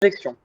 direction.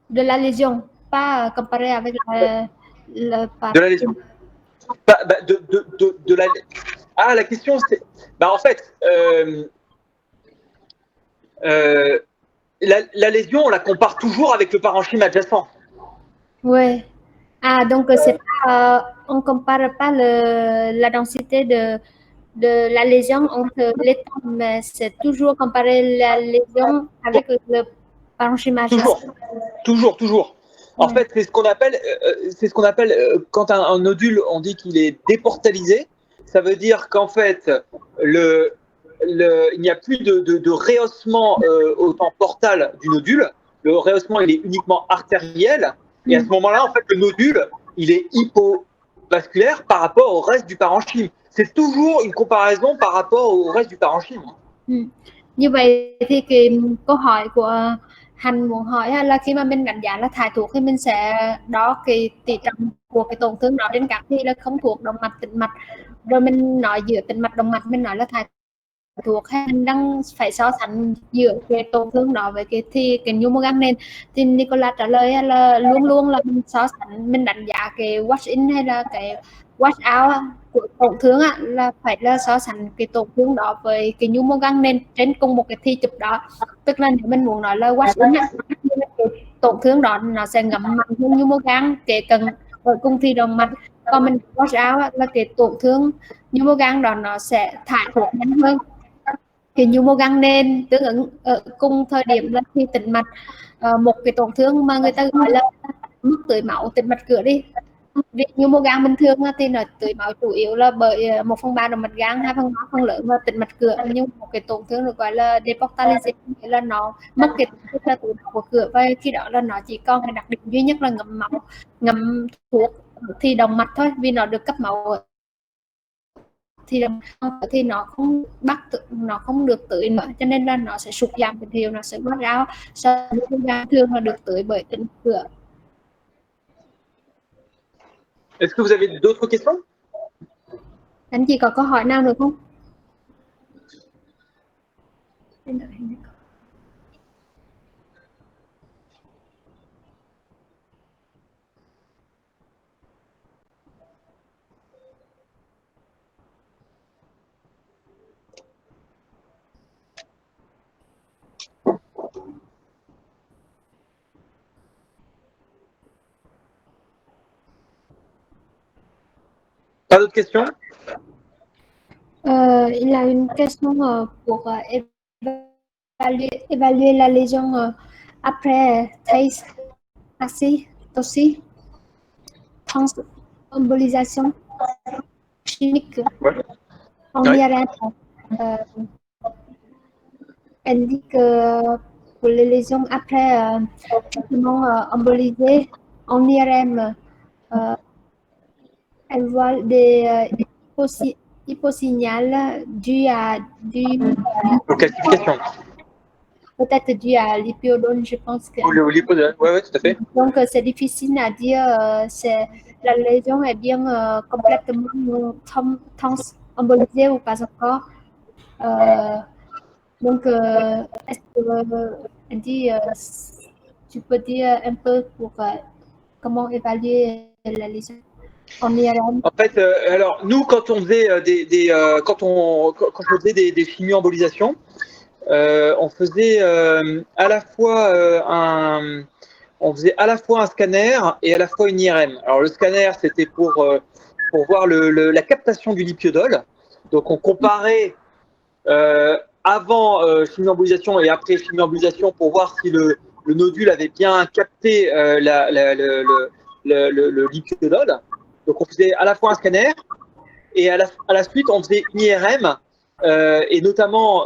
De la lésion, pas comparé avec de la lésion. Ah, la question c'est, en fait, la lésion, on la compare toujours avec le parenchyme adjacent. Oui. Ah, donc c'est pas, on compare pas la densité de la lésion entre les temps, mais c'est toujours comparer la lésion avec le parenchyme adjacent. Toujours. En fait, c'est ce qu'on appelle, quand un nodule, on dit qu'il est déportalisé. Ça veut dire qu'en fait, il n'y a plus de rehaussement au temps portal du nodule. Le rehaussement, il est uniquement artériel. Et à ce moment-là, en fait, le nodule, il est hypovasculaire par rapport au reste du parenchyme. C'est toujours une comparaison par rapport au reste du parenchyme. Như vậy thì cái câu hỏi của Hành muốn hỏi là khi mà mình đánh giá là thải thuộc thì mình sẽ đo cái tỷ trọng của cái tổn thương đó trên các thì là không thuộc động mạch tĩnh mạch, rồi mình nói giữa tĩnh mạch động mạch mình nói là thải thuộc, hay mình đang phải so sánh giữa cái tổn thương đó với cái nhu mô gan nền. Thì Nicola trả lời là luôn luôn là mình so sánh, mình đánh giá cái wash in hay là cái wash out của tổn thương là phải là so sánh cái tổn thương đó với cái nhu mô gan nền trên cùng một cái thi chụp đó. Tức là nếu mình muốn nói là wash in cái tổn thương đó nó sẽ ngấm mạnh hơn nhu mô gan kể cận ở cùng thi động mạch, còn mình wash out là cái tổn thương nhu mô gan đó nó sẽ thải thuộc nhanh hơn. Cái nhu mô gan nền tương ứng ở cùng thời điểm là khi tĩnh mạch, một cái tổn thương mà người ta gọi là mức tưới máu tĩnh mạch cửa đi. Vì nhu mô gan bình thường thì nó tưới máu chủ yếu là bởi 1/3 động mạch gan, 2/3 phần lớn và tĩnh mạch cửa. Nhưng một cái tổn thương được gọi là deportalization, nghĩa là nó mất cái tưới máu của cửa, và khi đó là nó chỉ còn cái đặc điểm duy nhất là ngậm máu, ngậm thuốc thì động mạch thôi, vì nó được cấp máu thì nó không nó không được tưới nữa, cho nên là nó sẽ sụt giảm tín hiệu, nó sẽ mất ráo. Sau đó thường là được tưới bởi tĩnh cửa. Est-ce que vous avez d'autres questions? Anh chị có câu hỏi nào nữa không? Pas d'autres questions? Il a une question pour évaluer la lésion après TACE, acytocie, embolisation chimique en IRM. Elle dit que pour les lésions après traitement embolisé en IRM, elle voit des hyposignales dues à calcification. Peut-être dû à l'hypiodone, je pense que. L'hypiodone, oui, tout à fait. Donc c'est difficile à dire. La lésion est bien complètement embolisée ou pas encore. Donc, est-ce que elle dit, tu peux dire un peu pour comment évaluer la lésion en IRM? En fait, alors nous, quand on faisait quand je faisais des chimio-embolisations, on faisait à la fois on faisait à la fois un scanner et à la fois une IRM. Alors le scanner, c'était pour voir la captation du lipiodol. Donc on comparait avant chimio-embolisation et après chimio-embolisation pour voir si le nodule avait bien capté le lipiodol. Donc on faisait à la fois un scanner et à la suite on faisait une IRM et notamment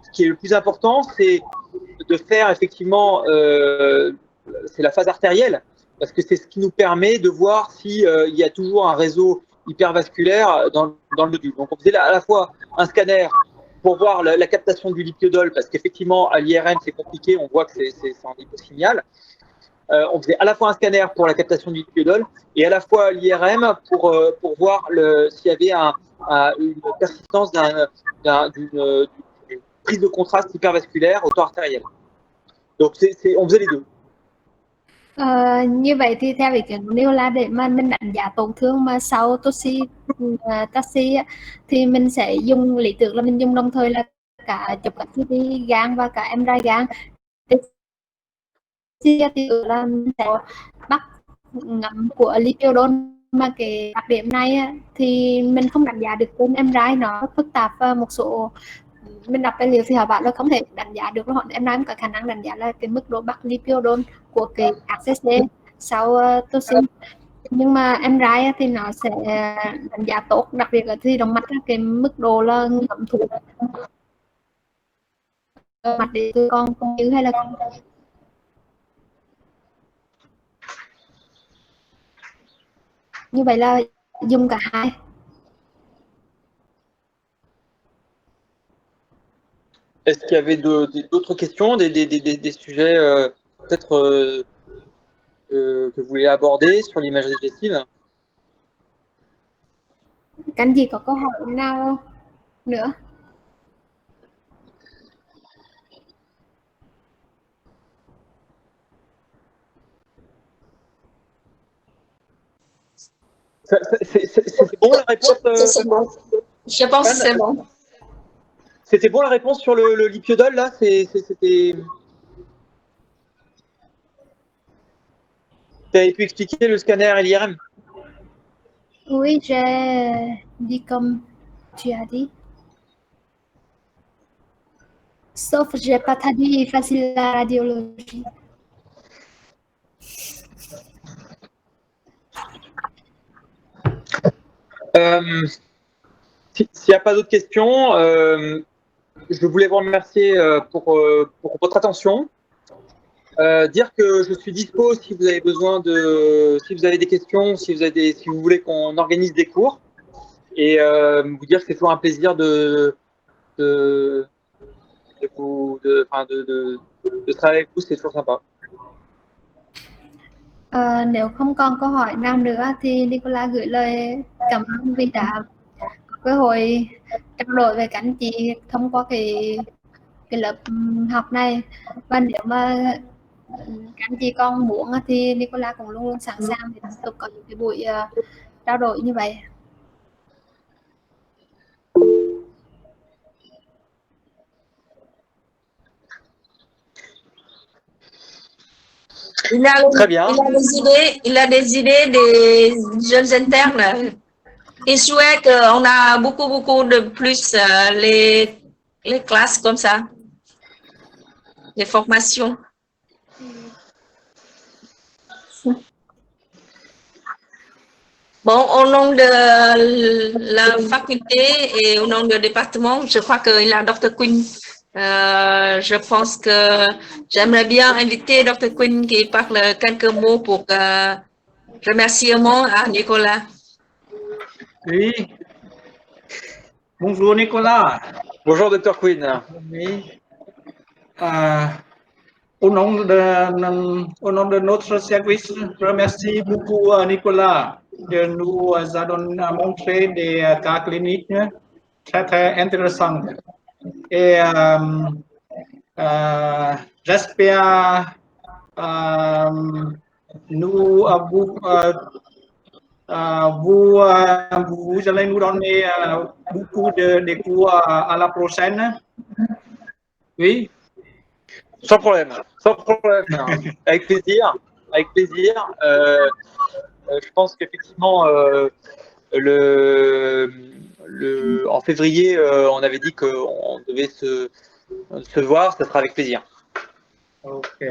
ce qui est le plus important, c'est de faire effectivement c'est la phase artérielle, parce que c'est ce qui nous permet de voir s'il y a toujours un réseau hypervasculaire dans le nodule. Donc on faisait à la fois un scanner pour voir la captation du lipiodol, parce qu'effectivement à l'IRM c'est compliqué, on voit que c'est en hyposignal. on faisait à la fois un scanner pour la captation du lipidol et à la fois l'IRM pour voir s'il y avait une persistance d'une prise de contraste hypervasculaire auto-artérielle. Donc, on faisait les deux. Như vậy thì theo ý kiến của Nicola, để mà mình đánh giá tổn thương mà sau TAXI thì mình sẽ dùng, lý tưởng là mình dùng đồng thời là cả chụp các CT gan và cả MRI gan. Thì là mình sẽ bắt ngắm của lipidol, mà cái đặc điểm này thì mình không đánh giá được trên MRI, nó phức tạp và một số mình đọc tài liệu thì họ bảo là không thể đánh giá được, họ em nói có khả năng đánh giá là cái mức độ bắt lipidol của cái HCC sau toxin, nhưng mà MRI thì nó sẽ đánh giá tốt, đặc biệt là thì động mạch cái mức độ là ngậm thuốc mạch để con chứ hay là như vậy là dùng cả hai. Est-ce qu'il y avait d'autres questions, des sujets peut-être que vous voulez aborder sur l'imagerie digestive? Các gì có câu hỏi nào nữa? C'est bon la réponse C'est bon. Je pense que c'est bon. C'était bon la réponse sur le lipidol là? C'était. Tu avais pu expliquer le scanner et l'IRM? Oui, j'ai dit comme tu as dit. Sauf j'ai pas traduit facile la radiologie. S'il n'y a pas d'autres questions, je voulais vous remercier pour votre attention. Dire que je suis dispo si vous avez besoin si vous avez des questions, si vous voulez qu'on organise des cours, et vous dire que c'est toujours un plaisir de travailler avec vous, c'est toujours sympa. Nếu không còn câu hỏi nào nữa thì Nicola gửi lời cảm ơn vì đã có cơ hội trao đổi với các anh chị thông qua cái lớp học này, và nếu mà các anh chị còn muốn thì Nicola cũng luôn luôn sẵn sàng để tiếp tục có những cái buổi trao đổi như vậy. Très bien. Il a des idées des jeunes internes. Il souhaite qu'on a beaucoup de plus les classes comme ça, les formations. Bon, au nom de la faculté et au nom du département, je crois qu'il a Dr. Quinn. Je pense que j'aimerais bien inviter Dr. Quinn qui parle quelques mots pour remerciement à Nicolas. Oui. Bonjour Nicolas. Bonjour Dr. Quinn. Oui. Au nom de notre service, je remercie beaucoup Nicolas de nous avoir montré des cas cliniques très intéressants. Et j'espère vous allez nous donner beaucoup de cours à la prochaine. Oui. Sans problème. Avec plaisir. Je pense qu'effectivement, en février, on avait dit qu'on devait se voir. Ça sera avec plaisir. Ok.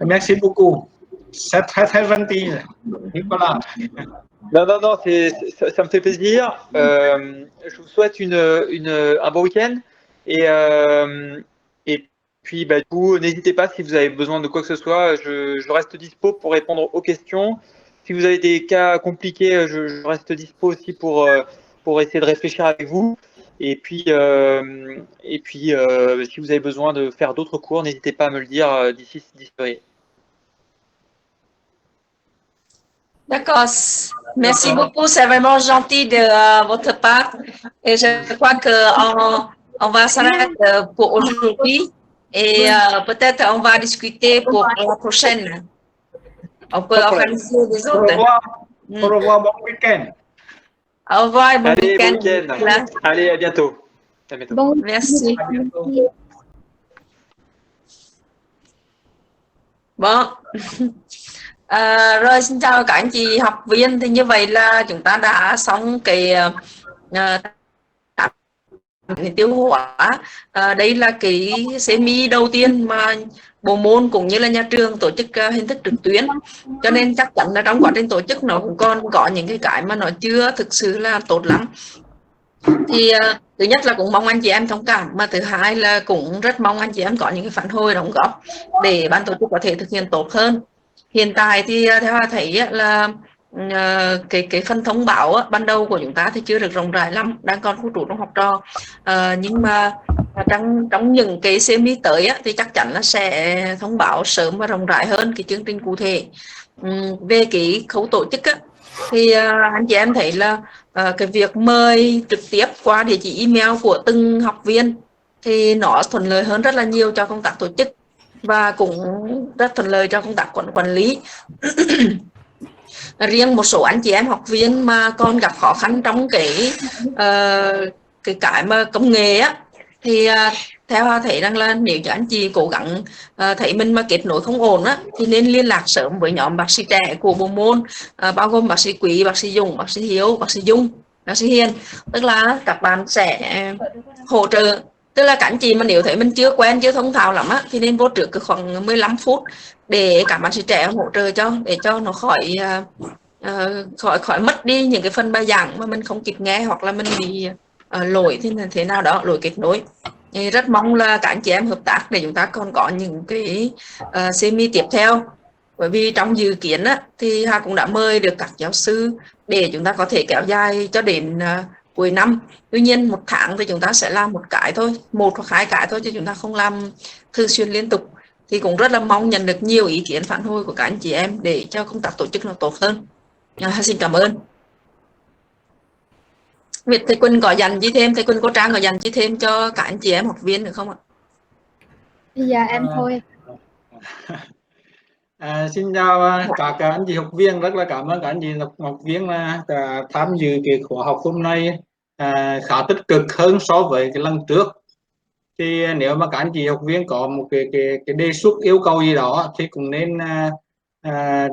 Merci beaucoup. C'est très gentil, Nicolas. Non, ça me fait plaisir. Je vous souhaite un bon week-end. Et puis, du coup, n'hésitez pas si vous avez besoin de quoi que ce soit. Je reste dispo pour répondre aux questions. Si vous avez des cas compliqués, je reste dispo aussi pour essayer de réfléchir avec vous. Et puis, si vous avez besoin de faire d'autres cours, n'hésitez pas à me le dire d'ici février. D'accord. Merci beaucoup, c'est vraiment gentil de votre part. Et je crois on va s'arrêter pour aujourd'hui. Et peut-être on va discuter pour la prochaine. On peut organiser des Au autres. revoir. Au revoir, bon week-end. Au revoir et bon Allez, bon week-end. week-end. Allez, à bientôt. À bientôt. Bon, Merci. À bientôt. Vâng. Rồi xin chào các anh chị học viên. Thì như vậy là chúng ta đã xong cái tiêu hóa. Đây là cái semi đầu tiên mà bộ môn cũng như là nhà trường tổ chức hình thức trực tuyến, cho nên chắc chắn là trong quá trình tổ chức nó cũng còn có những cái mà nó chưa thực sự là tốt lắm. Thì thứ nhất là cũng mong anh chị em thông cảm, mà thứ hai là cũng rất mong anh chị em có những cái phản hồi đóng góp để ban tổ chức có thể thực hiện tốt hơn. Hiện tại thì theo Hà thấy là cái phần thông báo ban đầu của chúng ta thì chưa được rộng rãi lắm, đang còn khu trụ trong học trò, nhưng mà trong những cái semi tới thì chắc chắn là sẽ thông báo sớm và rộng rãi hơn cái chương trình cụ thể. Về cái khâu tổ chức thì anh chị em thấy là cái việc mời trực tiếp qua địa chỉ email của từng học viên thì nó thuận lợi hơn rất là nhiều cho công tác tổ chức và cũng rất thuận lợi cho công tác quản lý. Riêng một số anh chị em học viên mà còn gặp khó khăn trong cái mà công nghệ thì theo Hoa thấy rằng là nếu cho anh chị cố gắng thấy mình mà kết nối không ổn thì nên liên lạc sớm với nhóm bác sĩ trẻ của bộ môn, bao gồm bác sĩ Quý, bác sĩ Dũng, bác sĩ Hiếu, bác sĩ Dung, bác sĩ Hiền. Tức là các bạn sẽ hỗ trợ. Tức là các anh chị mà nếu thấy mình chưa quen, chưa thông thạo lắm thì nên vô trước khoảng 15 phút để các bác sĩ trẻ hỗ trợ để cho nó khỏi mất đi những cái phần bài giảng mà mình không kịp nghe, hoặc là mình bị lỗi thế nào đó, lỗi kết nối. Thì rất mong là các anh chị em hợp tác để chúng ta còn có những cái semi tiếp theo, bởi vì trong dự kiến thì Hà cũng đã mời được các giáo sư để chúng ta có thể kéo dài cho đến cuối năm. Tuy nhiên một tháng thì chúng ta sẽ làm một cái thôi, một hoặc hai cái thôi, chứ chúng ta không làm thường xuyên liên tục. Thì cũng rất là mong nhận được nhiều ý kiến phản hồi của các anh chị em để cho công tác tổ chức nó tốt hơn. Xin cảm ơn. Thầy Quỳnh có dành gì thêm, thầy Quỳnh cô Trang có dành gì thêm cho các anh chị em học viên được không ạ? Dạ em thôi. Xin chào các anh chị học viên, rất là cảm ơn các anh chị học viên đã tham dự cái khóa học hôm nay khá tích cực hơn so với cái lần trước. Thì nếu mà các anh chị học viên có một cái đề xuất yêu cầu gì đó thì cũng nên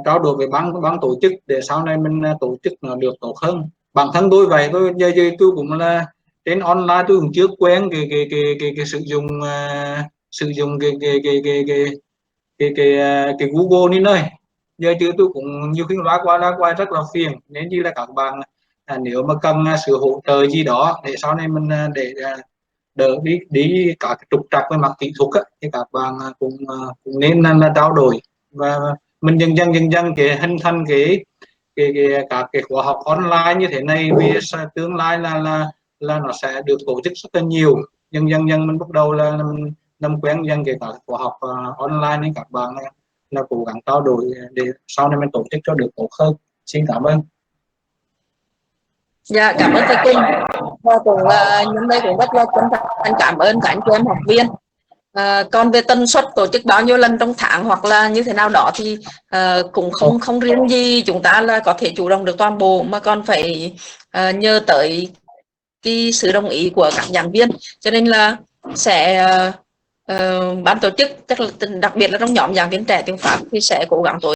trao đổi với ban tổ chức để sau này mình tổ chức nó được tốt hơn. Bản thân tôi vậy, tôi tôi cũng là trên online, tôi cũng chưa quen cái sử dụng cái Google ní nơi. Giờ chứ tôi cũng nhiều khi loa qua rất là phiền, nên như là các bạn nếu mà cần sự hỗ trợ gì đó để sau này mình để đỡ đi các trục trặc về mặt kỹ thuật thì các bạn cũng nên là trao đổi, và mình dần dần cái hình thành các cái khóa học online như thế này, vì tương lai là nó sẽ được tổ chức rất là nhiều. Dần mình bắt đầu là mình làm quen dần cái các khóa học online, nên các bạn là cố gắng trao đổi để sau này mình tổ chức cho được tốt hơn. Xin cảm ơn. Dạ, cảm ơn thầy Quỳnh. Và cũng nhân đây cũng rất là chân thành cảm ơn các anh chị em học viên. Còn về tần suất tổ chức bao nhiêu lần trong tháng hoặc là như thế nào đó thì cũng không riêng gì chúng ta là có thể chủ động được toàn bộ, mà còn phải nhờ tới cái sự đồng ý của các giảng viên. Cho nên là sẽ ban tổ chức, chắc là đặc biệt là trong nhóm giảng viên trẻ tiếng Pháp thì sẽ cố gắng tổ